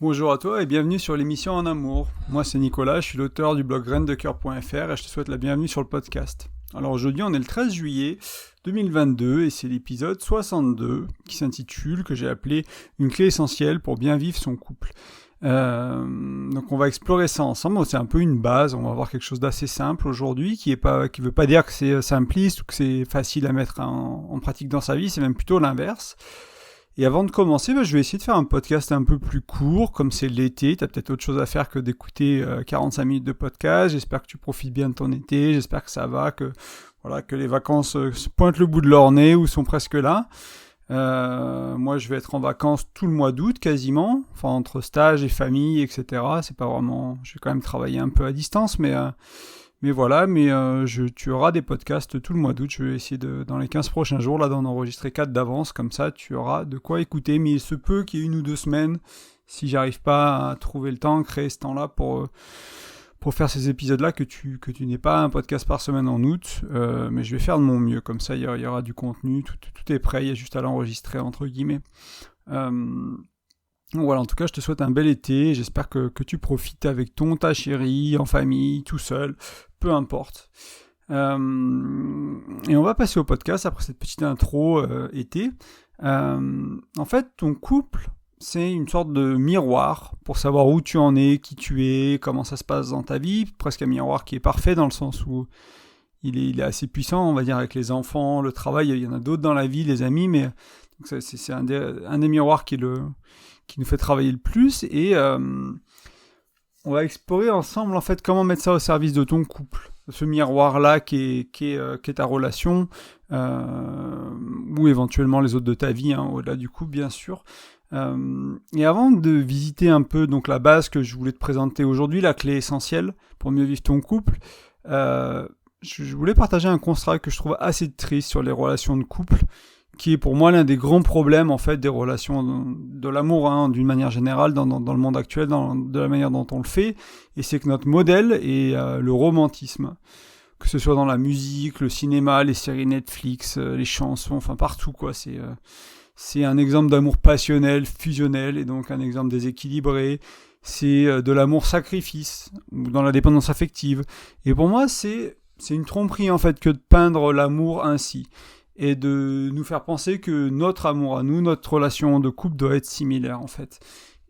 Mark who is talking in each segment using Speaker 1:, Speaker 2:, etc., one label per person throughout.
Speaker 1: Bonjour à toi et bienvenue sur l'émission En Amour. Moi c'est Nicolas, je suis l'auteur du blog graindecoeur.fr et je te souhaite la bienvenue sur le podcast. Alors aujourd'hui on est le 13 juillet 2022 et c'est l'épisode 62 qui s'intitule, que j'ai appelé Une clé essentielle pour bien vivre son couple. Donc on va explorer ça ensemble, c'est un peu une base, on va voir quelque chose d'assez simple aujourd'hui qui veut pas dire que c'est simpliste ou que c'est facile à mettre en pratique dans sa vie, c'est même plutôt l'inverse. Et avant de commencer, je vais essayer de faire un podcast un peu plus court, comme c'est l'été, t'as peut-être autre chose à faire que d'écouter 45 minutes de podcast, j'espère que tu profites bien de ton été, j'espère que ça va, que les vacances pointent le bout de leur nez ou sont presque là. Moi je vais être en vacances tout le mois d'août quasiment, enfin entre stage et famille, etc. C'est pas vraiment... Je vais quand même travailler un peu à distance, mais voilà, tu auras des podcasts tout le mois d'août. Je vais essayer dans les 15 prochains jours d'en enregistrer 4 d'avance, comme ça tu auras de quoi écouter. Mais il se peut qu'il y ait 1 ou 2 semaines, si j'arrive pas à trouver le temps, créer ce temps-là pour faire ces épisodes-là, que tu n'aies pas un podcast par semaine en août. Mais je vais faire de mon mieux, comme ça il y aura du contenu, tout est prêt, il y a juste à l'enregistrer entre guillemets. Voilà, en tout cas, je te souhaite un bel été. J'espère que tu profites avec ta chérie, en famille, tout seul, peu importe. Et on va passer au podcast après cette petite intro été. En fait, ton couple, c'est une sorte de miroir pour savoir où tu en es, qui tu es, comment ça se passe dans ta vie. Presque un miroir qui est parfait dans le sens où il est assez puissant, on va dire, avec les enfants, le travail. Il y en a d'autres dans la vie, les amis, mais donc c'est un des miroirs qui nous fait travailler le plus, et on va explorer ensemble en fait comment mettre ça au service de ton couple, ce miroir-là qui est ta relation, ou éventuellement les autres de ta vie, au-delà du couple bien sûr. Et avant de visiter un peu donc la base que je voulais te présenter aujourd'hui, la clé essentielle pour mieux vivre ton couple, je voulais partager un constat que je trouve assez triste sur les relations de couple, qui est pour moi l'un des grands problèmes en fait des relations de l'amour, d'une manière générale dans le monde actuel, de la manière dont on le fait, et c'est que notre modèle est le romantisme, que ce soit dans la musique, le cinéma, les séries Netflix, les chansons, enfin partout quoi. C'est un exemple d'amour passionnel, fusionnel, et donc un exemple déséquilibré. C'est de l'amour sacrifice, ou dans la dépendance affective. Et pour moi c'est une tromperie en fait que de peindre l'amour ainsi, et de nous faire penser que notre amour à nous, notre relation de couple doit être similaire en fait.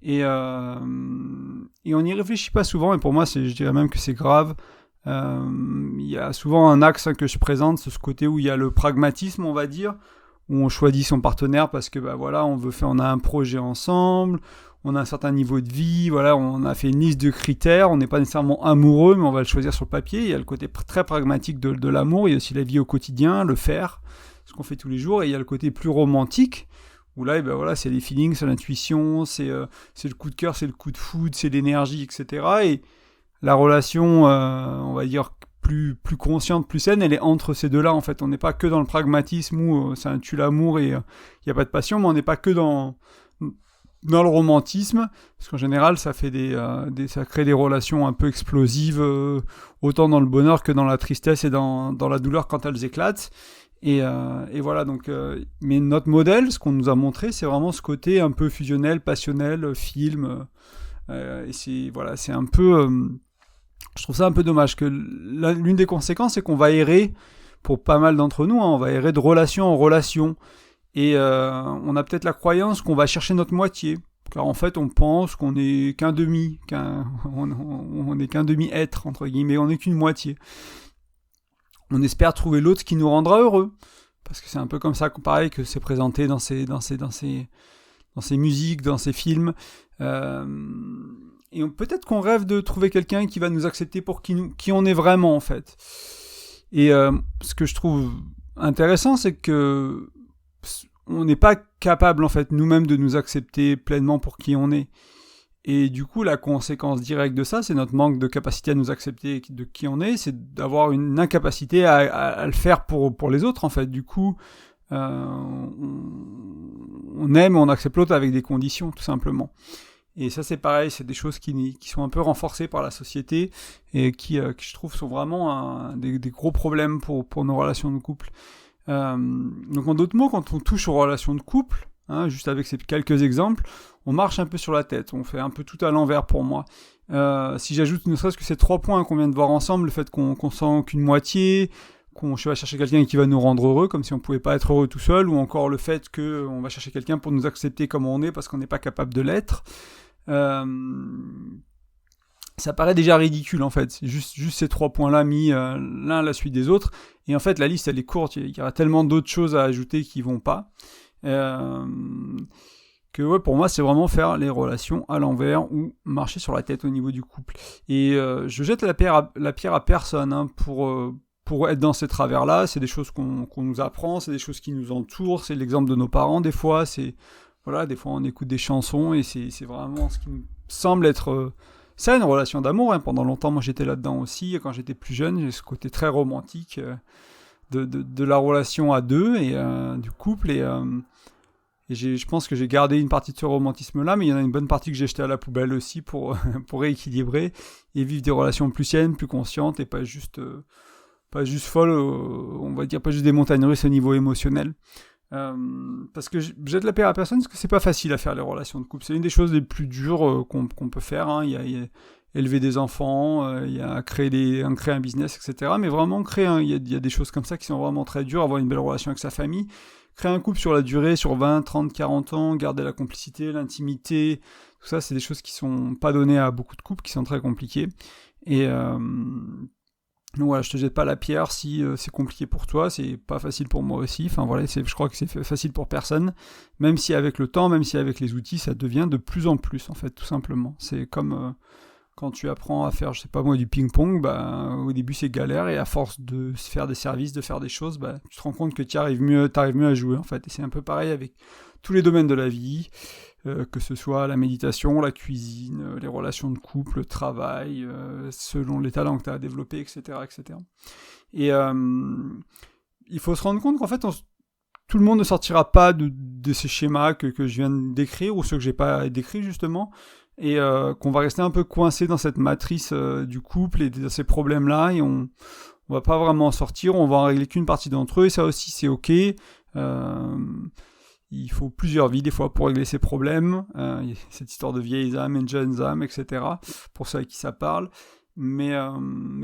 Speaker 1: Et on n'y réfléchit pas souvent, et pour moi je dirais même que c'est grave. Il y a souvent un axe que je présente, ce côté où il y a le pragmatisme, on va dire, où on choisit son partenaire parce que on a un projet ensemble, on a un certain niveau de vie, on a fait une liste de critères, on n'est pas nécessairement amoureux, mais on va le choisir sur le papier. Il y a le côté très pragmatique de l'amour, il y a aussi la vie au quotidien, le faire, ce qu'on fait tous les jours, et il y a le côté plus romantique, où là, c'est les feelings, c'est l'intuition, c'est le coup de cœur, c'est le coup de foudre, c'est l'énergie, etc. Et la relation, on va dire, plus consciente, plus saine, elle est entre ces deux-là, en fait. On n'est pas que dans le pragmatisme où ça tue l'amour et il n'y a pas de passion, mais on n'est pas que dans le romantisme, parce qu'en général, ça crée des relations un peu explosives, autant dans le bonheur que dans la tristesse et dans la douleur quand elles éclatent. Et voilà, donc, mais notre modèle, ce qu'on nous a montré, c'est vraiment ce côté un peu fusionnel, passionnel, film, et c'est un peu, je trouve ça un peu dommage, que l'une des conséquences, c'est qu'on va errer, pour pas mal d'entre nous, on va errer de relation en relation, et on a peut-être la croyance qu'on va chercher notre moitié, car en fait on pense qu'on n'est qu'un demi, on n'est qu'un demi-être, entre guillemets, on n'est qu'une moitié. On espère trouver l'autre qui nous rendra heureux, parce que c'est un peu comme ça, pareil, que c'est présenté dans ces musiques, dans ces films. Et peut-être qu'on rêve de trouver quelqu'un qui va nous accepter pour qui on est vraiment, en fait. Et ce que je trouve intéressant, c'est que on n'est pas capable, en fait, nous-mêmes, de nous accepter pleinement pour qui on est. Et du coup, la conséquence directe de ça, c'est notre manque de capacité à nous accepter de qui on est, c'est d'avoir une incapacité à le faire pour les autres, en fait. Du coup, on aime, on accepte l'autre avec des conditions, tout simplement. Et ça, c'est pareil, c'est des choses qui sont un peu renforcées par la société et qui je trouve, sont vraiment des gros problèmes pour nos relations de couple. Donc, en d'autres mots, quand on touche aux relations de couple, juste avec ces quelques exemples, on marche un peu sur la tête, on fait un peu tout à l'envers pour moi. Si j'ajoute ne serait-ce que ces 3 points qu'on vient de voir ensemble, le fait qu'on sent qu'une moitié, qu'on va chercher quelqu'un qui va nous rendre heureux, comme si on pouvait pas être heureux tout seul, ou encore le fait qu'on va chercher quelqu'un pour nous accepter comme on est parce qu'on n'est pas capable de l'être, ça paraît déjà ridicule en fait, juste ces 3 points-là mis l'un à la suite des autres, et en fait la liste elle est courte, il y aura tellement d'autres choses à ajouter qui vont pas, que ouais, pour moi c'est vraiment faire les relations à l'envers ou marcher sur la tête au niveau du couple. Et je jette la pierre à personne pour être dans ces travers-là. C'est des choses qu'on nous apprend, c'est des choses qui nous entourent, c'est l'exemple de nos parents des fois, des fois on écoute des chansons et c'est vraiment ce qui nous semble être ça, une relation d'amour. Pendant longtemps moi j'étais là-dedans aussi, quand j'étais plus jeune, j'ai ce côté très romantique de la relation à deux et du couple, et je pense que j'ai gardé une partie de ce romantisme-là, mais il y en a une bonne partie que j'ai jetée à la poubelle aussi pour rééquilibrer et vivre des relations plus saines, plus conscientes, et pas juste folles, on va dire, pas juste des montagnes russes au niveau émotionnel. Parce que je jette la pierre à personne, parce que c'est pas facile à faire les relations de couple. C'est une des choses les plus dures qu'on peut faire. Il y a élever des enfants, il y a créer un business, etc. Mais vraiment il y a des choses comme ça qui sont vraiment très dures, avoir une belle relation avec sa famille. Créer un couple sur la durée, sur 20, 30, 40 ans, garder la complicité, l'intimité, tout ça, c'est des choses qui sont pas données à beaucoup de couples, qui sont très compliquées. Et donc voilà, je te jette pas la pierre si c'est compliqué pour toi, c'est pas facile pour moi aussi. Enfin voilà, je crois que c'est facile pour personne, même si avec le temps, même si avec les outils, ça devient de plus en plus, en fait, tout simplement. C'est comme quand tu apprends à faire, je sais pas moi, du ping-pong, au début c'est galère, et à force de faire des services, de faire des choses, tu te rends compte que tu arrives mieux à jouer, en fait. Et c'est un peu pareil avec tous les domaines de la vie, que ce soit la méditation, la cuisine, les relations de couple, le travail, selon les talents que tu as à développer, etc., etc. Et il faut se rendre compte qu'en fait, tout le monde ne sortira pas de ces schémas que je viens de décrire, ou ceux que j'ai pas décrits justement, et qu'on va rester un peu coincé dans cette matrice du couple et de ces problèmes-là, et on va pas vraiment en sortir, on va en régler qu'une partie d'entre eux, et ça aussi c'est ok. Il faut plusieurs vies des fois pour régler ces problèmes, cette histoire de vieilles âmes et de jeunes âmes, etc., pour ceux à qui ça parle. Mais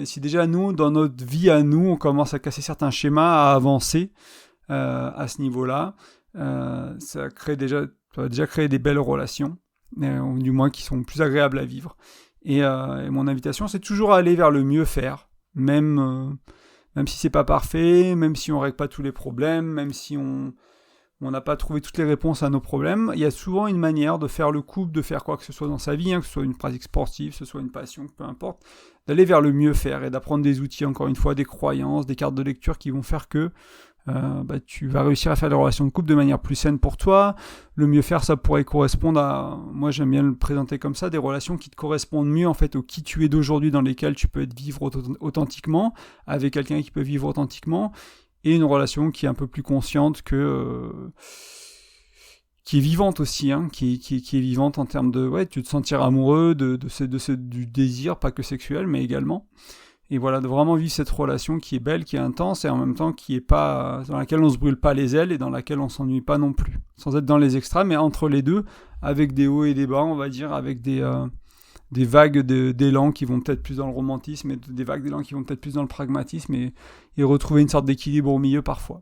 Speaker 1: si déjà nous, dans notre vie à nous, on commence à casser certains schémas, à avancer à ce niveau-là, ça va déjà créer des belles relations, ou du moins qui sont plus agréables à vivre. Et mon invitation, c'est toujours à aller vers le mieux faire, même si c'est pas parfait, même si on règle pas tous les problèmes, même si on n'a pas trouvé toutes les réponses à nos problèmes, il y a souvent une manière de faire le couple, de faire quoi que ce soit dans sa vie, que ce soit une pratique sportive, que ce soit une passion, peu importe, d'aller vers le mieux faire et d'apprendre des outils, encore une fois, des croyances, des cartes de lecture qui vont faire que tu vas réussir à faire des relations de couple de manière plus saine pour toi. Le mieux faire, ça pourrait correspondre à, moi j'aime bien le présenter comme ça, des relations qui te correspondent mieux en fait au qui tu es d'aujourd'hui, dans lesquelles tu peux vivre authentiquement, avec quelqu'un qui peut vivre authentiquement, et une relation qui est un peu plus consciente qui est vivante aussi, qui est vivante en termes de tu te sentir amoureux du désir, pas que sexuel, mais également. Et voilà, de vraiment vivre cette relation qui est belle, qui est intense, et en même temps qui est pas, dans laquelle on se brûle pas les ailes et dans laquelle on s'ennuie pas non plus. Sans être dans les extrêmes, mais entre les deux, avec des hauts et des bas, on va dire, avec des vagues d'élan qui vont peut-être plus dans le romantisme, et des vagues d'élan qui vont peut-être plus dans le pragmatisme, et retrouver une sorte d'équilibre au milieu parfois.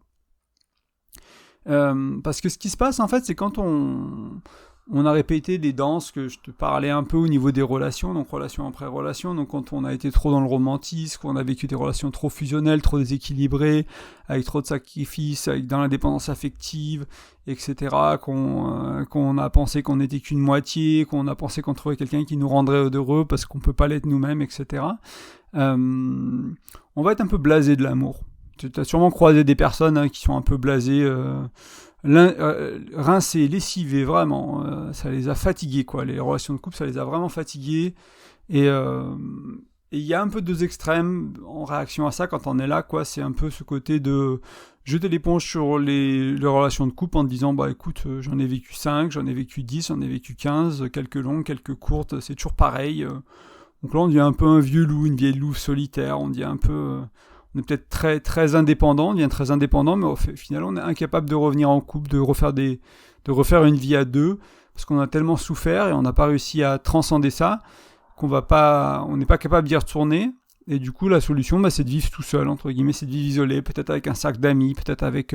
Speaker 1: Parce que ce qui se passe en fait, c'est quand on a répété des danses que je te parlais un peu au niveau des relations, donc relation après relation, donc quand on a été trop dans le romantisme, qu'on a vécu des relations trop fusionnelles, trop déséquilibrées, avec trop de sacrifices, dans l'indépendance affective, etc., qu'on a pensé qu'on n'était qu'une moitié, qu'on a pensé qu'on trouvait quelqu'un qui nous rendrait heureux parce qu'on peut pas l'être nous-mêmes, etc., on va être un peu blasé de l'amour. Tu as sûrement croisé des personnes qui sont un peu blasées, rincées, lessivées, vraiment. Ça les a fatiguées, quoi. Les relations de couple, ça les a vraiment fatiguées. Et il y a un peu deux extrêmes en réaction à ça quand on est là, quoi. C'est un peu ce côté de jeter l'éponge sur les relations de couple en te disant, écoute, j'en ai vécu 5, j'en ai vécu 10, j'en ai vécu 15, quelques longues, quelques courtes, c'est toujours pareil. Donc là, on devient un peu un vieux loup, une vieille louve solitaire, on devient un peu on est peut-être très, très indépendant, on devient très indépendant, mais au final, on est incapable de revenir en couple, de refaire une vie à deux, parce qu'on a tellement souffert et on n'a pas réussi à transcender ça, on n'est pas capable d'y retourner. Et du coup, la solution, c'est de vivre tout seul, entre guillemets, c'est de vivre isolé, peut-être avec un cercle d'amis, peut-être avec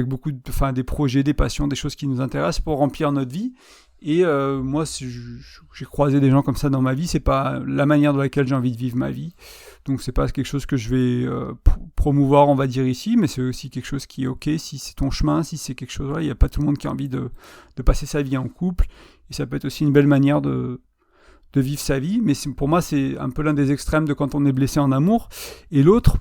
Speaker 1: beaucoup des projets, des passions, des choses qui nous intéressent pour remplir notre vie. Et moi, j'ai croisé des gens comme ça dans ma vie, c'est pas la manière dans laquelle j'ai envie de vivre ma vie. Donc c'est pas quelque chose que je vais promouvoir, on va dire ici, mais c'est aussi quelque chose qui est ok si c'est ton chemin, si c'est quelque chose, il n'y a pas tout le monde qui a envie de passer sa vie en couple. Et ça peut être aussi une belle manière de vivre sa vie, mais pour moi c'est un peu l'un des extrêmes de quand on est blessé en amour. Et l'autre,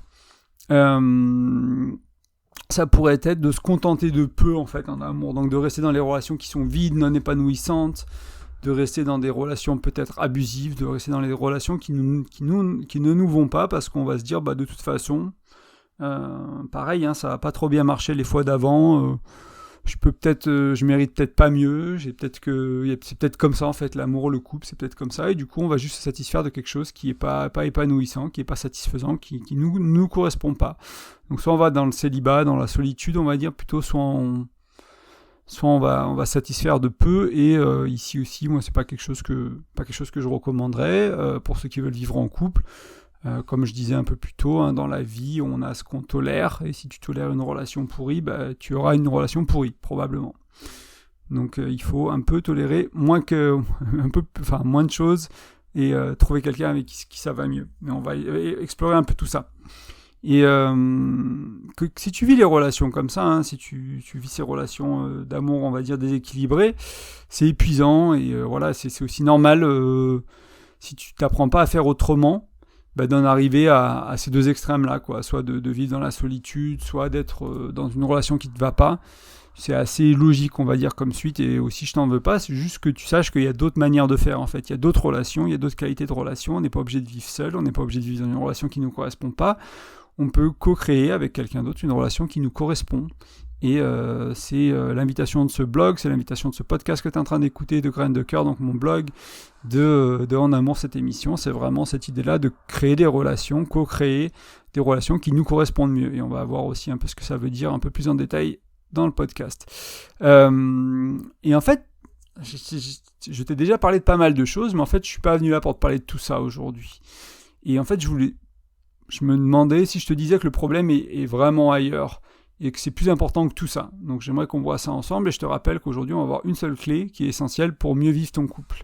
Speaker 1: ça pourrait être de se contenter de peu en fait en amour, donc de rester dans les relations qui sont vides, non épanouissantes, de rester dans des relations peut-être abusives, de rester dans les relations qui ne nous vont pas, parce qu'on va se dire de toute façon, pareil, ça va pas trop bien marché les fois d'avant, je mérite peut-être pas mieux, c'est peut-être comme ça en fait, l'amour, le couple, c'est peut-être comme ça, et du coup on va juste se satisfaire de quelque chose qui est pas épanouissant, qui est pas satisfaisant, qui nous correspond pas. Donc soit on va dans le célibat, dans la solitude, on va dire plutôt, soit on va satisfaire de peu, et ici aussi, moi c'est pas quelque chose que je recommanderais pour ceux qui veulent vivre en couple. Comme je disais un peu plus tôt, dans la vie, on a ce qu'on tolère, et si tu tolères une relation pourrie, tu auras une relation pourrie, probablement. Donc il faut un peu tolérer moins de choses, et trouver quelqu'un avec qui ça va mieux. Mais on va explorer un peu tout ça. Et si tu vis les relations comme ça, si tu vis ces relations d'amour, on va dire déséquilibrées, c'est épuisant, et c'est aussi normal si tu t'apprends pas à faire autrement, d'en arriver à ces deux extrêmes-là, quoi. Soit de vivre dans la solitude, soit d'être dans une relation qui ne te va pas. C'est assez logique, on va dire, comme suite, et aussi je t'en veux pas, c'est juste que tu saches qu'il y a d'autres manières de faire, en fait. Il y a d'autres relations, il y a d'autres qualités de relations, on n'est pas obligé de vivre seul, on n'est pas obligé de vivre dans une relation qui ne nous correspond pas. On peut co-créer avec quelqu'un d'autre une relation qui nous correspond. Et c'est l'invitation de ce blog, c'est l'invitation de ce podcast que tu es en train d'écouter, de Graines de Cœur, donc mon blog, de En Amour, cette émission. C'est vraiment cette idée-là de créer des relations, co-créer des relations qui nous correspondent mieux. Et on va voir aussi un peu ce que ça veut dire un peu plus en détail dans le podcast. Et en fait, je t'ai déjà parlé de pas mal de choses, mais en fait, je suis pas venu là pour te parler de tout ça aujourd'hui. Et en fait, je me demandais si je te disais que le problème est vraiment ailleurs, et que c'est plus important que tout ça. Donc j'aimerais qu'on voit ça ensemble, et je te rappelle qu'aujourd'hui on va avoir une seule clé qui est essentielle pour mieux vivre ton couple,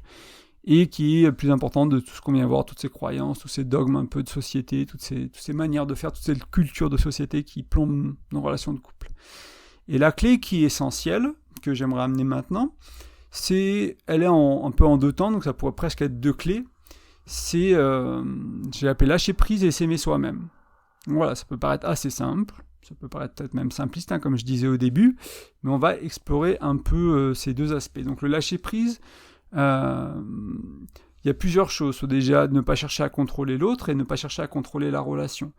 Speaker 1: et qui est plus importante de tout ce qu'on vient voir, toutes ces croyances, tous ces dogmes un peu de société, toutes ces manières de faire, toutes ces cultures de société qui plombent nos relations de couple. Et la clé qui est essentielle, que j'aimerais amener maintenant, elle est un peu en deux temps, donc ça pourrait presque être deux clés. J'ai appelé lâcher prise et s'aimer soi-même. Voilà, ça peut paraître assez simple, ça peut paraître peut-être même simpliste, comme je disais au début, mais on va explorer un peu ces deux aspects. Donc le lâcher prise, il y a plusieurs choses. Déjà, ne pas chercher à contrôler l'autre et ne pas chercher à contrôler la relation.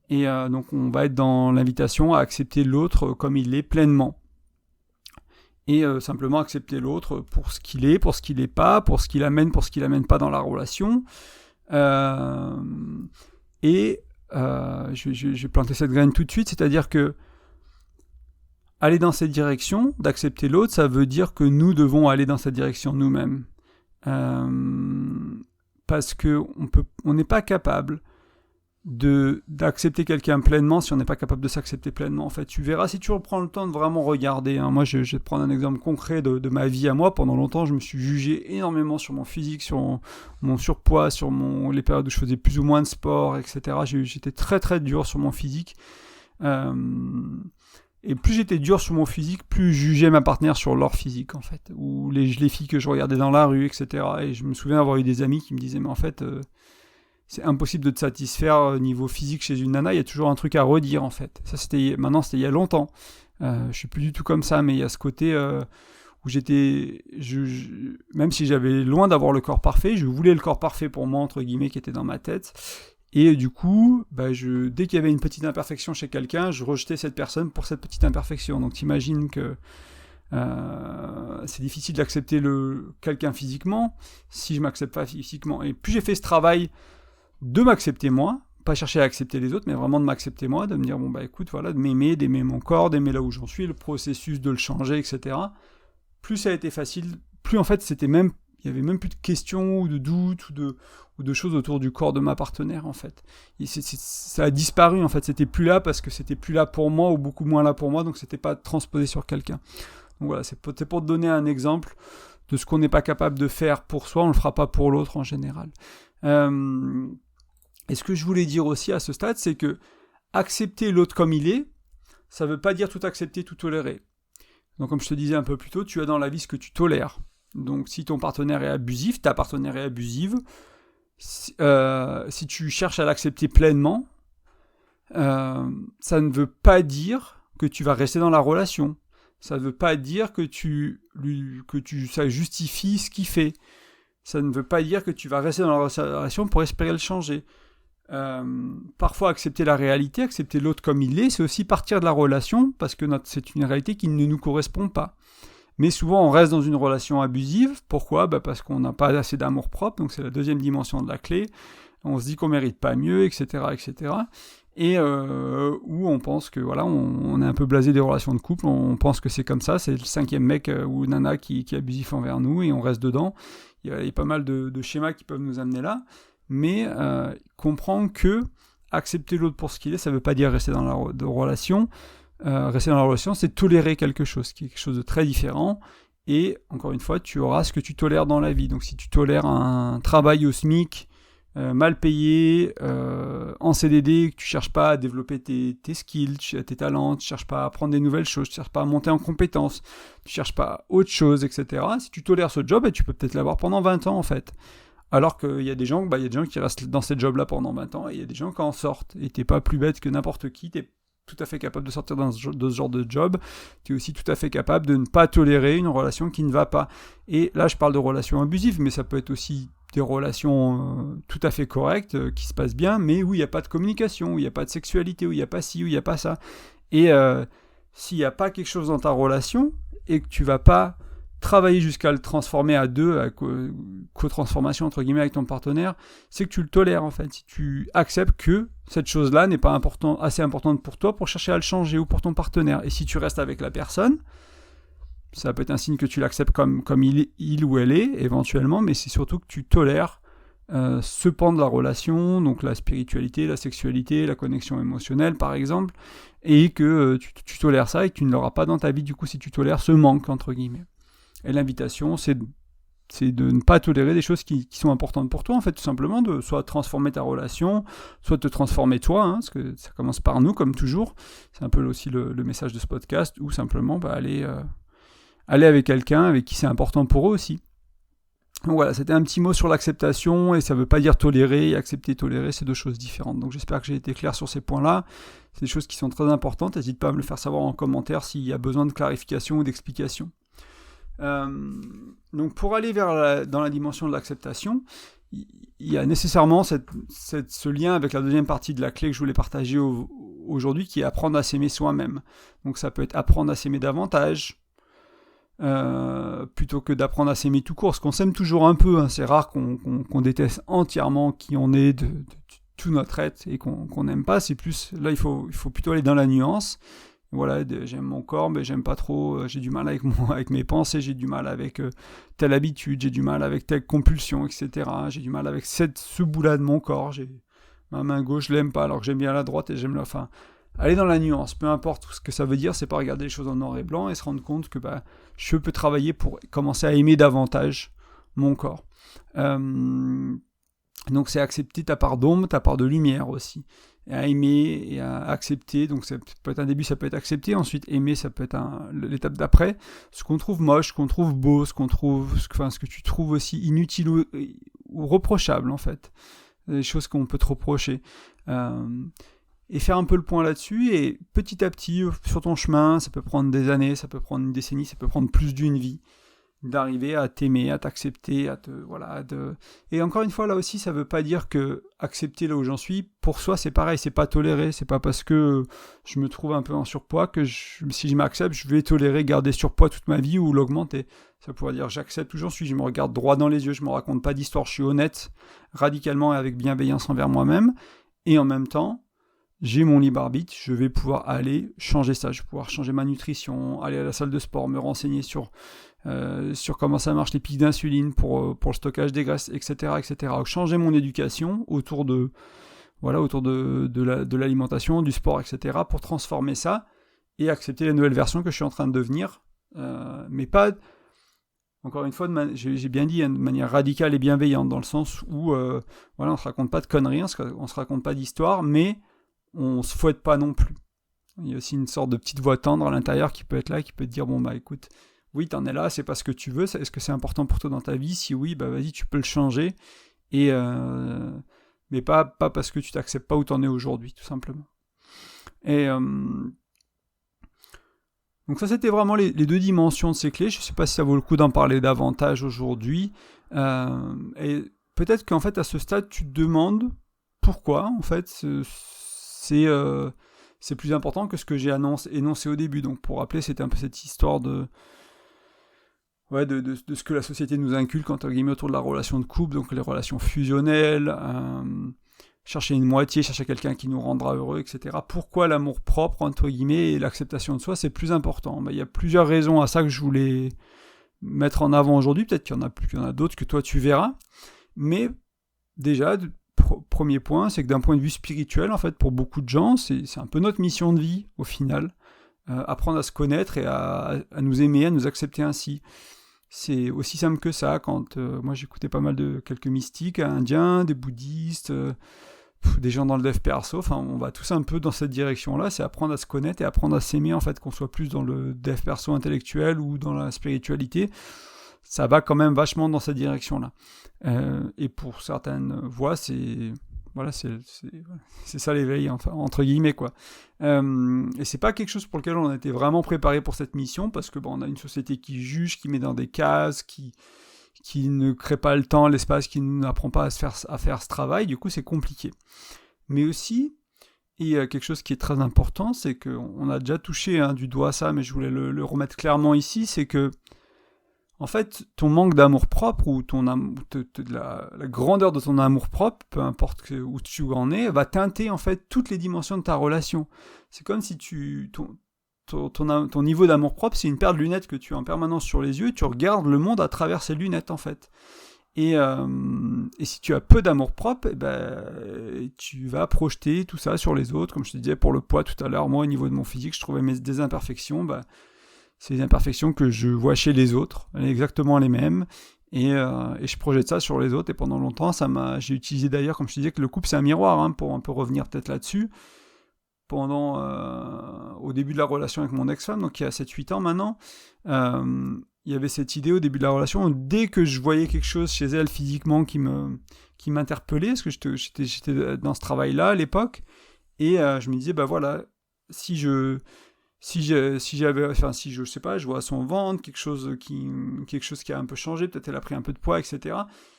Speaker 1: Et donc on va être dans l'invitation à accepter l'autre comme il est pleinement. Et simplement accepter l'autre pour ce qu'il est, pour ce qu'il n'est pas, pour ce qu'il amène pas dans la relation. Je vais planter cette graine tout de suite, c'est-à-dire que aller dans cette direction, d'accepter l'autre, ça veut dire que nous devons aller dans cette direction nous-mêmes. Parce qu'on n'est pas capable d'accepter quelqu'un pleinement si on n'est pas capable de s'accepter pleinement. En fait, tu verras, si tu reprends le temps de vraiment regarder, moi je vais te prendre un exemple concret de ma vie à moi. Pendant longtemps, je me suis jugé énormément sur mon physique, sur mon surpoids, sur les périodes où je faisais plus ou moins de sport, etc. J'étais très très dur sur mon physique. Et plus j'étais dur sur mon physique, plus je jugeais ma partenaire sur leur physique, en fait. Ou les filles que je regardais dans la rue, etc. Et je me souviens avoir eu des amis qui me disaient, mais en fait... c'est impossible de te satisfaire au niveau physique chez une nana, il y a toujours un truc à redire en fait. Ça c'était il y a longtemps. Je suis plus du tout comme ça, mais il y a ce côté où même si j'avais loin d'avoir le corps parfait, je voulais le corps parfait pour moi, entre guillemets, qui était dans ma tête. Et du coup, dès qu'il y avait une petite imperfection chez quelqu'un, je rejetais cette personne pour cette petite imperfection. Donc t'imagines que c'est difficile d'accepter quelqu'un physiquement si je m'accepte pas physiquement. Et plus j'ai fait ce travail de m'accepter moi, pas chercher à accepter les autres, mais vraiment de m'accepter moi, de me dire, bon bah écoute, voilà, de m'aimer, d'aimer mon corps, d'aimer là où j'en suis, le processus de le changer, etc. Plus ça a été facile, plus en fait il y avait même plus de questions ou de doutes ou de choses autour du corps de ma partenaire en fait. Et ça a disparu en fait, c'était plus là parce que c'était plus là pour moi ou beaucoup moins là pour moi, donc c'était pas transposé sur quelqu'un. Donc voilà, c'est pour te donner un exemple de ce qu'on n'est pas capable de faire pour soi, on le fera pas pour l'autre en général. Et ce que je voulais dire aussi à ce stade, c'est que accepter l'autre comme il est, ça veut pas dire tout accepter, tout tolérer. Donc comme je te disais un peu plus tôt, tu as dans la vie ce que tu tolères. Donc si ton partenaire est abusif, ta partenaire est abusive, si tu cherches à l'accepter pleinement, ça ne veut pas dire que tu vas rester dans la relation. Ça ne veut pas dire que ça justifie ce qu'il fait. Ça ne veut pas dire que tu vas rester dans la relation pour espérer le changer. Parfois accepter la réalité, accepter l'autre comme il est, c'est aussi partir de la relation parce que c'est une réalité qui ne nous correspond pas. Mais souvent on reste dans une relation abusive. Pourquoi ? Parce qu'on n'a pas assez d'amour propre, donc c'est la deuxième dimension de la clé. On se dit qu'on mérite pas mieux, etc., etc. Et où on pense que voilà, on est un peu blasé des relations de couple, on pense que c'est comme ça, c'est le cinquième mec ou nana qui est abusif envers nous et on reste dedans. Il y a pas mal de schémas qui peuvent nous amener là, mais comprendre que accepter l'autre pour ce qu'il est, ça ne veut pas dire rester dans la relation. Rester dans la relation, c'est tolérer quelque chose, qui est quelque chose de très différent. Et encore une fois, tu auras ce que tu tolères dans la vie. Donc si tu tolères un travail au SMIC, mal payé, en CDD, que tu cherches pas à développer tes skills, tes talents, tu cherches pas à apprendre des nouvelles choses, tu cherches pas à monter en compétences, tu cherches pas autre chose, etc. Si tu tolères ce job, tu peux peut-être l'avoir pendant 20 ans en fait. Alors qu'il y a des gens, qui restent dans ces jobs-là pendant 20 ans, et il y a des gens qui en sortent. Et t'es pas plus bête que n'importe qui, t'es tout à fait capable de sortir de ce genre de job, tu es aussi tout à fait capable de ne pas tolérer une relation qui ne va pas. Et là, je parle de relations abusives, mais ça peut être aussi des relations tout à fait correctes, qui se passent bien, mais où il n'y a pas de communication, où il n'y a pas de sexualité, où il n'y a pas ci, où il n'y a pas ça. Et s'il n'y a pas quelque chose dans ta relation, et que tu vas pas travailler jusqu'à le transformer à deux, à co-transformation entre guillemets avec ton partenaire, c'est que tu le tolères en fait. Si tu acceptes que cette chose-là n'est pas assez importante pour toi pour chercher à le changer ou pour ton partenaire. Et si tu restes avec la personne, ça peut être un signe que tu l'acceptes comme il ou elle est éventuellement, mais c'est surtout que tu tolères ce pan de la relation, donc la spiritualité, la sexualité, la connexion émotionnelle par exemple, et que tu tolères ça et que tu ne l'auras pas dans ta vie du coup si tu tolères ce manque entre guillemets. Et l'invitation, c'est de ne pas tolérer des choses qui sont importantes pour toi, en fait, tout simplement, de soit transformer ta relation, soit te transformer toi, parce que ça commence par nous, comme toujours. C'est un peu aussi le message de ce podcast, ou simplement aller avec quelqu'un avec qui c'est important pour eux aussi. Donc voilà, c'était un petit mot sur l'acceptation, et ça ne veut pas dire tolérer et accepter, tolérer, c'est deux choses différentes. Donc j'espère que j'ai été clair sur ces points-là. C'est des choses qui sont très importantes, n'hésite pas à me le faire savoir en commentaire s'il y a besoin de clarification ou d'explication. Donc pour aller dans la dimension de l'acceptation, il y a nécessairement ce lien avec la deuxième partie de la clé que je voulais partager aujourd'hui, qui est apprendre à s'aimer soi-même. Donc ça peut être apprendre à s'aimer davantage, plutôt que d'apprendre à s'aimer tout court, parce qu'on s'aime toujours un peu, c'est rare qu'on déteste entièrement qui on est de tout notre être et qu'on n'aime pas. C'est plus là il faut plutôt aller dans la nuance. Voilà, j'aime mon corps, mais j'aime pas trop, j'ai du mal avec mes pensées, j'ai du mal avec telle habitude, j'ai du mal avec telle compulsion, etc. J'ai du mal avec ce bout-là de mon corps, ma main gauche, je l'aime pas, alors que j'aime bien la droite et j'aime la... Enfin, aller dans la nuance, peu importe ce que ça veut dire, c'est pas regarder les choses en noir et blanc et se rendre compte que je peux travailler pour commencer à aimer davantage mon corps. Donc c'est accepter ta part d'ombre, ta part de lumière aussi. Et à aimer et à accepter, donc ça peut être un début, ça peut être accepter, ensuite aimer, ça peut être l'étape d'après, ce qu'on trouve moche, ce qu'on trouve beau, ce que tu trouves aussi inutile ou reprochable en fait, des choses qu'on peut te reprocher, et faire un peu le point là-dessus, et petit à petit, sur ton chemin, ça peut prendre des années, ça peut prendre une décennie, ça peut prendre plus d'une vie, d'arriver à t'aimer, à t'accepter, et encore une fois là aussi ça veut pas dire que accepter là où j'en suis, pour soi c'est pareil, c'est pas tolérer, c'est pas parce que je me trouve un peu en surpoids que si je m'accepte, je vais tolérer garder surpoids toute ma vie ou l'augmenter. Ça pourrait dire j'accepte où j'en suis, je me regarde droit dans les yeux, je me raconte pas d'histoire, je suis honnête radicalement et avec bienveillance envers moi-même, et en même temps, j'ai mon libre arbitre, je vais pouvoir aller changer ça, je vais pouvoir changer ma nutrition, aller à la salle de sport, me renseigner sur comment ça marche les pics d'insuline pour le stockage des graisses, etc., etc. Changer mon éducation autour de l'alimentation, du sport, etc., pour transformer ça et accepter la nouvelle version que je suis en train de devenir, mais pas, encore une fois, j'ai bien dit, de manière radicale et bienveillante, dans le sens où on ne se raconte pas de conneries, on ne se raconte pas d'histoire, mais on ne se fouette pas non plus. Il y a aussi une sorte de petite voix tendre à l'intérieur qui peut être là, qui peut te dire, bon bah écoute, oui t'en es là, c'est pas ce que tu veux, est-ce que c'est important pour toi dans ta vie? Si oui, bah vas-y, tu peux le changer, et mais pas parce que tu t'acceptes pas où t'en es aujourd'hui, tout simplement. Et donc ça, c'était vraiment les deux dimensions de ces clés. Je sais pas si ça vaut le coup d'en parler davantage aujourd'hui, et peut-être qu'en fait à ce stade tu te demandes pourquoi en fait c'est plus important que ce que j'ai énoncé au début. Donc pour rappeler, c'était un peu cette histoire de ce que la société nous inculque entre guillemets autour de la relation de couple, donc les relations fusionnelles, chercher une moitié, chercher quelqu'un qui nous rendra heureux, etc. Pourquoi l'amour propre, entre guillemets, et l'acceptation de soi, c'est plus important? Il y a plusieurs raisons à ça que je voulais mettre en avant aujourd'hui, peut-être qu'il y en a d'autres que toi tu verras, mais déjà, premier point, c'est que d'un point de vue spirituel, en fait, pour beaucoup de gens, c'est un peu notre mission de vie, au final, apprendre à se connaître et à nous aimer, à nous accepter ainsi. C'est aussi simple que ça. Quand moi j'écoutais pas mal de quelques mystiques indiens, des bouddhistes, des gens dans le dev perso, enfin on va tous un peu dans cette direction-là, c'est apprendre à se connaître et apprendre à s'aimer, en fait, qu'on soit plus dans le dev perso intellectuel ou dans la spiritualité. Ça va quand même vachement dans cette direction-là. Et pour certaines voix, c'est ça l'éveil, enfin, entre guillemets, quoi. Et c'est pas quelque chose pour lequel on a été vraiment préparé pour cette mission, parce que on a une société qui juge, qui met dans des cases, qui ne crée pas le temps, l'espace, qui n'apprend pas à faire ce travail. Du coup, c'est compliqué. Mais aussi, et quelque chose qui est très important, c'est qu'on a déjà touché du doigt ça, mais je voulais le remettre clairement ici, c'est que en fait, ton manque d'amour-propre ou la grandeur de ton amour-propre, peu importe où tu en es, va teinter en fait toutes les dimensions de ta relation. C'est comme si ton niveau d'amour-propre, c'est une paire de lunettes que tu as en permanence sur les yeux, tu regardes le monde à travers ces lunettes en fait. Et si tu as peu d'amour-propre, tu vas projeter tout ça sur les autres. Comme je te disais pour le poids tout à l'heure, moi au niveau de mon physique, je trouvais des imperfections, c'est des imperfections que je vois chez les autres, exactement les mêmes, et je projette ça sur les autres, et pendant longtemps, j'ai utilisé d'ailleurs, comme je te disais, que le couple c'est un miroir, pour un peu revenir peut-être là-dessus, au début de la relation avec mon ex-femme, donc il y a 7-8 ans maintenant, il y avait cette idée au début de la relation, dès que je voyais quelque chose chez elle physiquement qui m'interpellait, parce que j'étais dans ce travail-là à l'époque, et je me disais, si je sais pas, je vois son ventre, quelque chose qui a un peu changé, peut-être elle a pris un peu de poids, etc.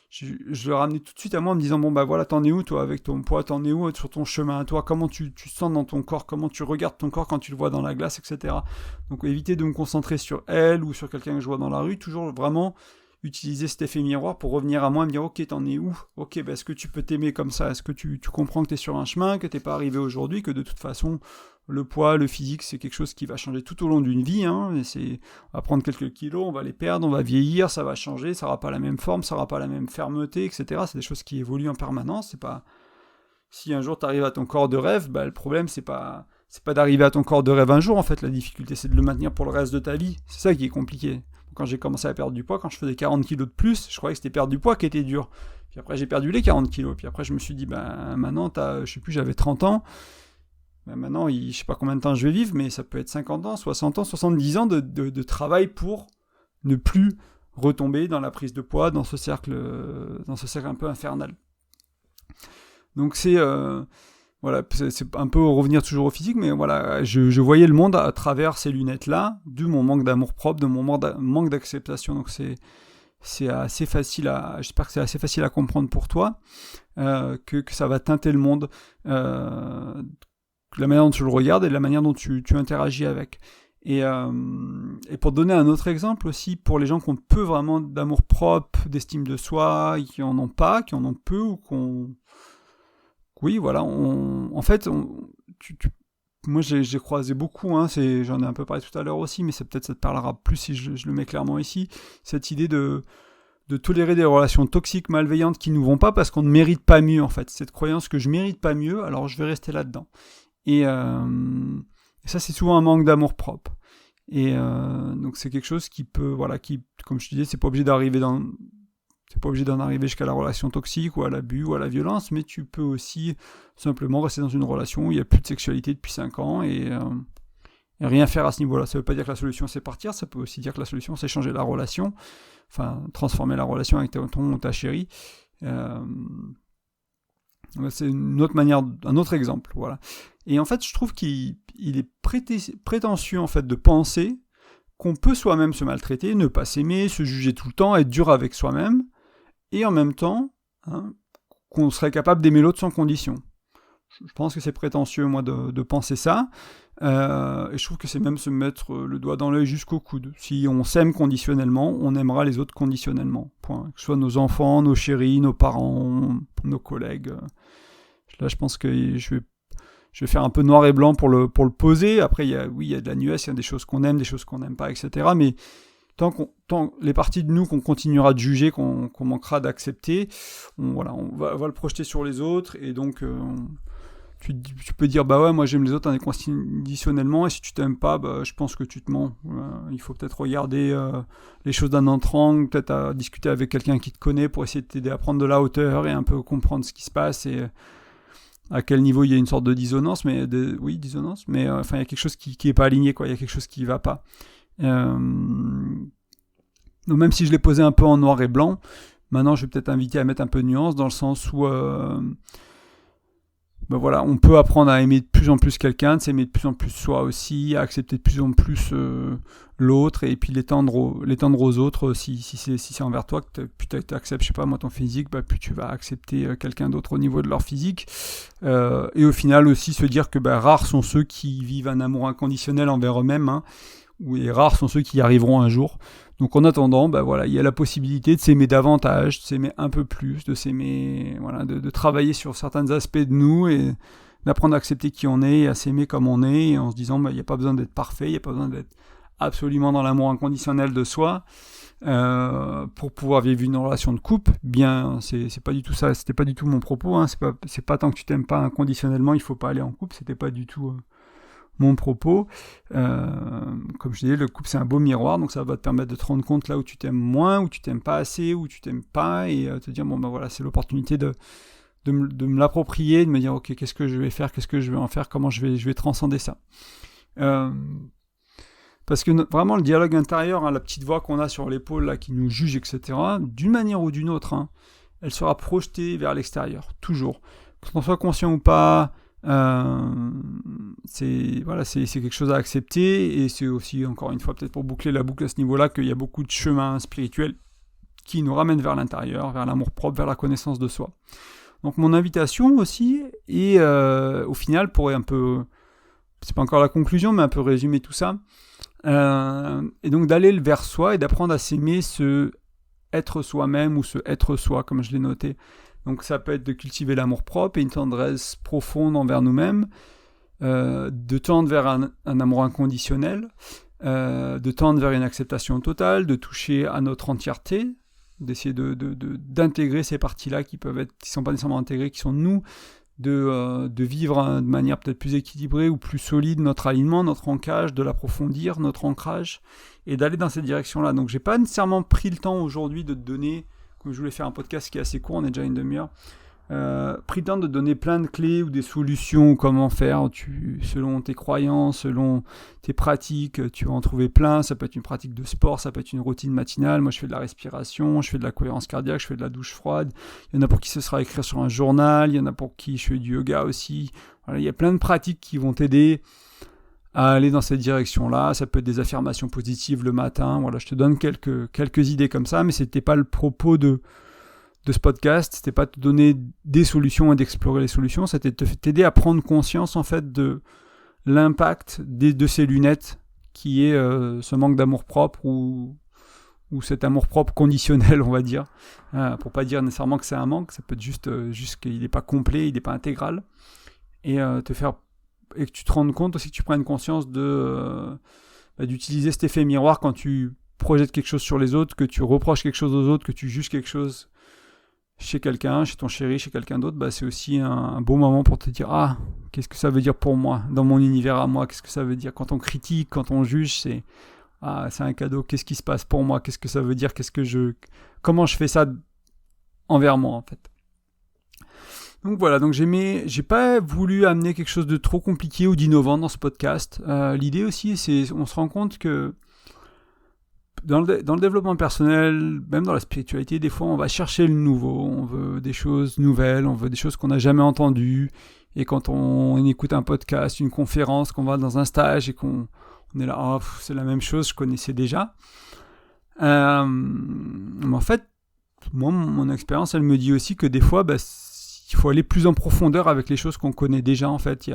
Speaker 1: Je le ramenais tout de suite à moi en me disant, t'en es où toi avec ton poids, t'en es où sur ton chemin à toi, comment tu te sens dans ton corps, comment tu regardes ton corps quand tu le vois dans la glace, etc. Donc éviter de me concentrer sur elle ou sur quelqu'un que je vois dans la rue, toujours vraiment utiliser cet effet miroir pour revenir à moi et me dire, ok, t'en es où? Ok, est-ce que tu peux t'aimer comme ça? Est-ce que tu comprends que t'es sur un chemin, que t'es pas arrivé aujourd'hui, que de toute façon le poids, le physique, c'est quelque chose qui va changer tout au long d'une vie, on va prendre quelques kilos, on va les perdre, on va vieillir, ça va changer, ça n'aura pas la même forme, ça n'aura pas la même fermeté, etc. C'est des choses qui évoluent en permanence. C'est pas si un jour tu arrives à ton corps de rêve, le problème c'est pas d'arriver à ton corps de rêve un jour, en fait. La difficulté c'est de le maintenir pour le reste de ta vie. C'est ça qui est compliqué. Quand j'ai commencé à perdre du poids, quand je faisais 40 kilos de plus, je croyais que c'était perdre du poids qui était dur. Puis après j'ai perdu les 40 kilos, puis après je me suis dit, maintenant je sais plus, j'avais 30 ans, maintenant, je sais pas combien de temps je vais vivre, mais ça peut être 50 ans, 60 ans, 70 ans de travail pour ne plus retomber dans la prise de poids, dans ce cercle un peu infernal. Donc c'est un peu revenir toujours au physique, mais voilà, je voyais le monde à travers ces lunettes-là, de mon manque d'amour-propre, de mon manque d'acceptation. Donc c'est assez facile j'espère que c'est assez facile à comprendre pour toi, que ça va teinter le monde, la manière dont tu le regardes et la manière dont tu interagis avec. Et pour donner un autre exemple aussi, pour les gens qui ont peu vraiment d'amour propre, d'estime de soi, qui en ont pas, qui en ont peu, ou oui, voilà, moi j'ai croisé beaucoup, j'en ai un peu parlé tout à l'heure aussi, mais ça te parlera plus si je le mets clairement ici, cette idée de tolérer des relations toxiques, malveillantes qui nous vont pas parce qu'on ne mérite pas mieux en fait. Cette croyance que je mérite pas mieux, alors je vais rester là-dedans. Et ça c'est souvent un manque d'amour propre. Et donc c'est quelque chose qui peut, comme je te disais, c'est pas obligé d'en arriver jusqu'à la relation toxique ou à l'abus ou à la violence, mais tu peux aussi simplement rester dans une relation où il n'y a plus de sexualité depuis 5 ans et rien faire à ce niveau-là. Ça ne veut pas dire que la solution c'est partir, ça peut aussi dire que la solution c'est changer la relation, transformer la relation avec ton ou ta chérie. C'est une autre manière, un autre exemple, voilà. Et en fait, je trouve qu'il est prétentieux en fait de penser qu'on peut soi-même se maltraiter, ne pas s'aimer, se juger tout le temps, être dur avec soi-même, et en même temps, qu'on serait capable d'aimer l'autre sans condition. Je pense que c'est prétentieux, moi, de penser ça, et je trouve que c'est même se mettre le doigt dans l'œil jusqu'au coude. Si on s'aime conditionnellement, on aimera les autres conditionnellement. Point. Que ce soit nos enfants, nos chéris, nos parents, nos collègues. Là, je pense que je vais faire un peu noir et blanc pour le poser. Après, il y a de la nuance, il y a des choses qu'on aime, des choses qu'on n'aime pas, etc. Mais tant les parties de nous qu'on continuera de juger, qu'on manquera d'accepter, on va le projeter sur les autres. Et donc, tu peux dire, bah ouais, moi j'aime les autres inconditionnellement, et si tu t'aimes pas, bah, je pense que tu te mens. Il faut peut-être regarder les choses d'un autre angle, peut-être à discuter avec quelqu'un qui te connaît pour essayer de t'aider à prendre de la hauteur et un peu comprendre ce qui se passe et à quel niveau il y a une sorte de dissonance, mais il y a quelque chose qui est pas aligné, quoi. Il y a quelque chose qui va pas. Donc même si je l'ai posé un peu en noir et blanc, maintenant je vais peut-être inviter à mettre un peu de nuance dans le sens où on peut apprendre à aimer de plus en plus quelqu'un, de s'aimer de plus en plus soi aussi, à accepter de plus en plus l'autre, et puis l'étendre aux autres. Si c'est envers toi, que plus tu acceptes, je sais pas moi, ton physique, plus tu vas accepter quelqu'un d'autre au niveau de leur physique. Et au final aussi se dire que rares sont ceux qui vivent un amour inconditionnel envers eux-mêmes, et rares sont ceux qui y arriveront un jour. Donc en attendant, il y a la possibilité de s'aimer davantage, de s'aimer un peu plus, de s'aimer, de travailler sur certains aspects de nous et d'apprendre à accepter qui on est et à s'aimer comme on est, et en se disant il n'y a pas besoin d'être parfait, il n'y a pas besoin d'être absolument dans l'amour inconditionnel de soi pour pouvoir vivre une relation de couple. Bien, c'est pas du tout ça, c'était pas du tout mon propos, c'est pas tant que tu t'aimes pas inconditionnellement, il faut pas aller en couple, c'était pas du tout mon propos. Comme je disais, le couple c'est un beau miroir, donc ça va te permettre de te rendre compte là où tu t'aimes moins, où tu t'aimes pas assez, où tu t'aimes pas, et te dire c'est l'opportunité de me l'approprier, de me dire ok, qu'est-ce que je vais faire, qu'est-ce que je vais en faire, comment je vais transcender ça. Parce que vraiment le dialogue intérieur, la petite voix qu'on a sur l'épaule là qui nous juge, etc., d'une manière ou d'une autre, elle sera projetée vers l'extérieur, toujours. Qu'on soit conscient ou pas, c'est quelque chose à accepter, et c'est aussi, encore une fois, peut-être pour boucler la boucle à ce niveau-là, qu'il y a beaucoup de chemins spirituels qui nous ramènent vers l'intérieur, vers l'amour propre, vers la connaissance de soi. Donc mon invitation aussi, et au final, pour un peu, c'est pas encore la conclusion, mais un peu résumer tout ça, et donc d'aller vers soi et d'apprendre à s'aimer, se être soi-même ou se être soi, comme je l'ai noté. Donc ça peut être de cultiver l'amour propre et une tendresse profonde envers nous-mêmes, de tendre vers un amour inconditionnel, de tendre vers une acceptation totale, de toucher à notre entièreté, d'essayer d'intégrer ces parties-là qui sont pas nécessairement intégrées, qui sont nous, de vivre de manière peut-être plus équilibrée ou plus solide notre alignement, notre ancrage, de l'approfondir, notre ancrage, et d'aller dans cette direction-là. Donc j'ai pas nécessairement pris le temps aujourd'hui de te donner, comme je voulais faire un podcast qui est assez court, on est déjà à une demi-heure, pris le temps de donner plein de clés ou des solutions, comment faire, selon tes croyances, selon tes pratiques, tu vas en trouver plein. Ça peut être une pratique de sport, ça peut être une routine matinale. Moi je fais de la respiration, je fais de la cohérence cardiaque, je fais de la douche froide. Il y en a pour qui ce sera écrire sur un journal, il y en a pour qui je fais du yoga aussi. Voilà, il y a plein de pratiques qui vont t'aider à aller dans cette direction-là. Ça peut être des affirmations positives le matin. Voilà, je te donne quelques idées comme ça, mais c'était pas le propos de ce podcast, c'était pas de te donner des solutions et d'explorer les solutions, c'était de t'aider à prendre conscience en fait de l'impact de ces lunettes qui est ce manque d'amour propre ou ou cet amour-propre conditionnel, on va dire, pour pas dire nécessairement que c'est un manque, ça peut être juste qu'il n'est pas complet, il n'est pas intégral, et et que tu te rendes compte aussi, que tu prennes conscience d'utiliser cet effet miroir quand tu projettes quelque chose sur les autres, que tu reproches quelque chose aux autres, que tu juges quelque chose chez quelqu'un, chez ton chéri, chez quelqu'un d'autre, c'est aussi un bon moment pour te dire qu'est-ce que ça veut dire pour moi, dans mon univers à moi, qu'est-ce que ça veut dire quand on critique, quand on juge, c'est un cadeau, qu'est-ce qui se passe pour moi, qu'est-ce que ça veut dire, comment je fais ça envers moi en fait. Donc voilà, donc j'ai pas voulu amener quelque chose de trop compliqué ou d'innovant dans ce podcast. L'idée aussi, on se rend compte que dans le développement personnel, même dans la spiritualité, des fois on va chercher le nouveau, on veut des choses nouvelles, on veut des choses qu'on n'a jamais entendues, et quand on écoute un podcast, une conférence, qu'on va dans un stage et qu'on est là, c'est la même chose, je connaissais déjà. Mais en fait, moi, mon expérience, elle me dit aussi que des fois, il faut aller plus en profondeur avec les choses qu'on connaît déjà, en fait. Il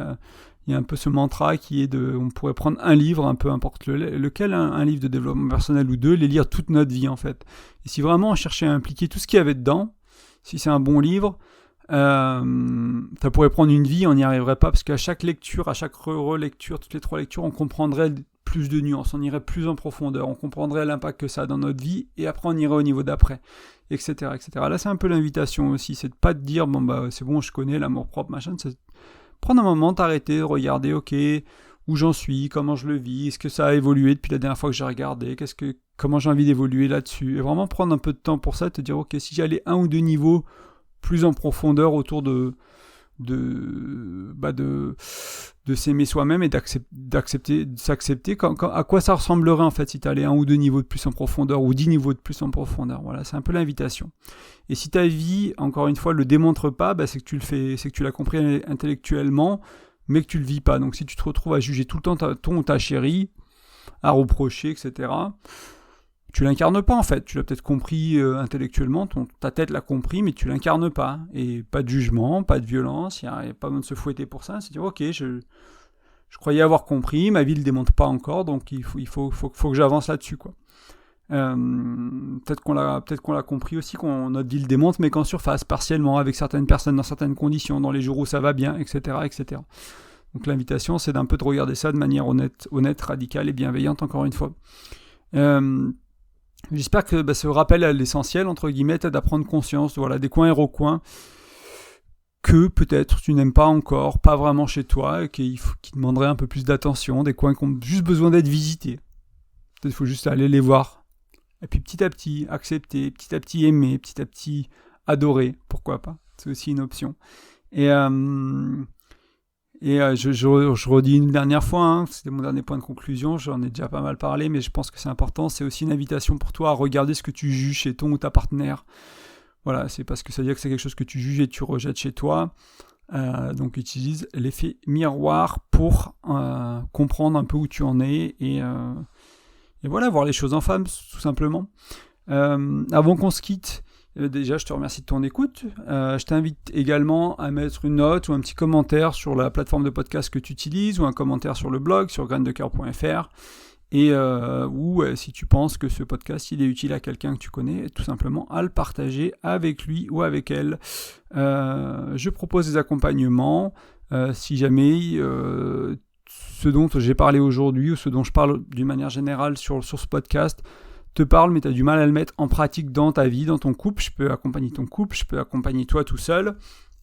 Speaker 1: y a un peu ce mantra qui est on pourrait prendre un livre, un peu importe lequel, un livre de développement personnel ou deux, les lire toute notre vie, en fait. Et si vraiment on cherchait à impliquer tout ce qu'il y avait dedans, si c'est un bon livre, ça pourrait prendre une vie, on n'y arriverait pas, parce qu'à chaque lecture, à chaque relecture, toutes les 3 lectures, on comprendrait plus de nuances, on irait plus en profondeur, on comprendrait l'impact que ça a dans notre vie, et après on irait au niveau d'après, etc., etc. Là, c'est un peu l'invitation aussi, c'est de pas te dire, c'est bon, je connais l'amour-propre, machin, c'est prendre un moment, t'arrêter, regarder, ok, où j'en suis, comment je le vis, est-ce que ça a évolué depuis la dernière fois que j'ai regardé, comment j'ai envie d'évoluer là-dessus, et vraiment prendre un peu de temps pour ça, te dire, ok, si j'allais 1 ou 2 niveaux plus en profondeur autour de s'aimer soi-même et d'accepter, de s'accepter, à quoi ça ressemblerait en fait si tu allais 1 ou 2 niveaux de plus en profondeur ou 10 niveaux de plus en profondeur. Voilà, c'est un peu l'invitation. Et si ta vie, encore une fois, le démontre pas, c'est que tu le fais, c'est que tu l'as compris intellectuellement, mais que tu le vis pas. Donc si tu te retrouves à juger tout le temps ton ou ta chérie, à reprocher, etc., tu l'incarnes pas en fait, tu l'as peut-être compris intellectuellement, ta tête l'a compris, mais tu l'incarnes pas. Et pas de jugement, pas de violence, il n'y a pas besoin de se fouetter pour ça, c'est dire ok, je croyais avoir compris, ma vie le démontre pas encore, donc il faut que j'avance là-dessus, quoi. Peut-être qu'on l'a compris aussi, notre vie le démontre, mais qu'en surface, partiellement, avec certaines personnes, dans certaines conditions, dans les jours où ça va bien, etc., etc. Donc l'invitation, c'est d'un peu de regarder ça de manière honnête, radicale et bienveillante, encore une fois. J'espère que ce rappel à l'essentiel, entre guillemets, t'aide à prendre conscience des coins et recoins que peut-être tu n'aimes pas encore, pas vraiment chez toi, et qui demanderaient un peu plus d'attention, des coins qui ont juste besoin d'être visités. Peut-être qu'il faut juste aller les voir. Et puis petit à petit, accepter, petit à petit aimer, petit à petit adorer, pourquoi pas. C'est aussi une option. Et je redis une dernière fois, c'était mon dernier point de conclusion, j'en ai déjà pas mal parlé, mais je pense que c'est important, c'est aussi une invitation pour toi à regarder ce que tu juges chez ton ou ta partenaire. Voilà, c'est parce que ça veut dire que c'est quelque chose que tu juges et tu rejettes chez toi. Donc utilise l'effet miroir pour comprendre un peu où tu en es et voilà, voir les choses en face, tout simplement. Avant qu'on se quitte, déjà, je te remercie de ton écoute. Je t'invite également à mettre une note ou un petit commentaire sur la plateforme de podcast que tu utilises ou un commentaire sur le blog, sur graindecoeur.fr. Et si tu penses que ce podcast il est utile à quelqu'un que tu connais, tout simplement à le partager avec lui ou avec elle. Je propose des accompagnements. Si jamais ce dont j'ai parlé aujourd'hui ou ce dont je parle d'une manière générale sur ce podcast te parle, mais tu as du mal à le mettre en pratique dans ta vie, dans ton couple, je peux accompagner ton couple, je peux accompagner toi tout seul.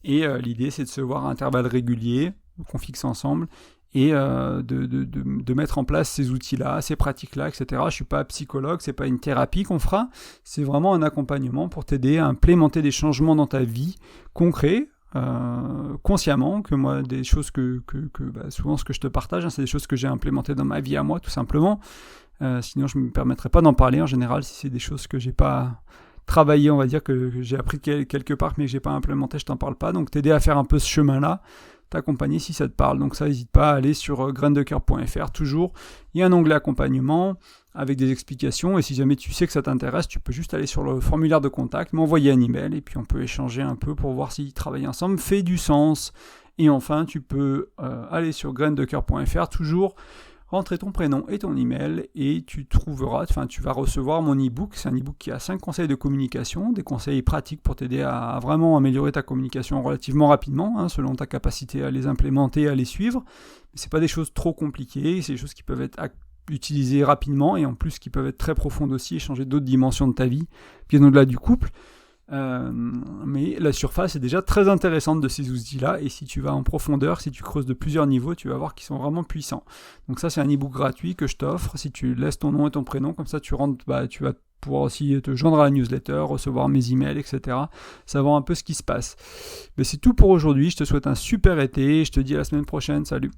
Speaker 1: Et l'idée, c'est de se voir à intervalles réguliers, qu'on fixe ensemble, et de mettre en place ces outils-là, ces pratiques-là, etc. Je ne suis pas psychologue, c'est pas une thérapie qu'on fera, c'est vraiment un accompagnement pour t'aider à implémenter des changements dans ta vie concrets, consciemment, que moi, des choses que souvent ce que je te partage, c'est des choses que j'ai implémentées dans ma vie à moi, tout simplement. Sinon je ne me permettrais pas d'en parler en général si c'est des choses que j'ai pas travaillé, on va dire, que j'ai appris quelque part mais que j'ai pas implémenté, je t'en parle pas. Donc t'aider à faire un peu ce chemin-là, t'accompagner si ça te parle. Donc ça, n'hésite pas à aller sur graindecoeur.fr, toujours. Il y a un onglet accompagnement avec des explications et si jamais tu sais que ça t'intéresse, tu peux juste aller sur le formulaire de contact, m'envoyer un email et puis on peut échanger un peu pour voir si travailler ensemble fait du sens. Et enfin, tu peux aller sur graindecoeur.fr, toujours rentrer ton prénom et ton email et tu vas recevoir mon e-book. C'est un e-book qui a 5 conseils de communication, des conseils pratiques pour t'aider à vraiment améliorer ta communication relativement rapidement, selon ta capacité à les implémenter, à les suivre. Mais c'est pas des choses trop compliquées, c'est des choses qui peuvent être utilisées rapidement et en plus qui peuvent être très profondes aussi et changer d'autres dimensions de ta vie, bien au-delà du couple. Mais la surface est déjà très intéressante de ces outils-là, et si tu vas en profondeur, si tu creuses de plusieurs niveaux, tu vas voir qu'ils sont vraiment puissants. Donc ça, c'est un e-book gratuit que je t'offre. Si tu laisses ton nom et ton prénom, comme ça tu rentres, tu vas pouvoir aussi te joindre à la newsletter, recevoir mes emails, etc. Savoir un peu ce qui se passe. Mais c'est tout pour aujourd'hui. Je te souhaite un super été. Je te dis à la semaine prochaine. Salut.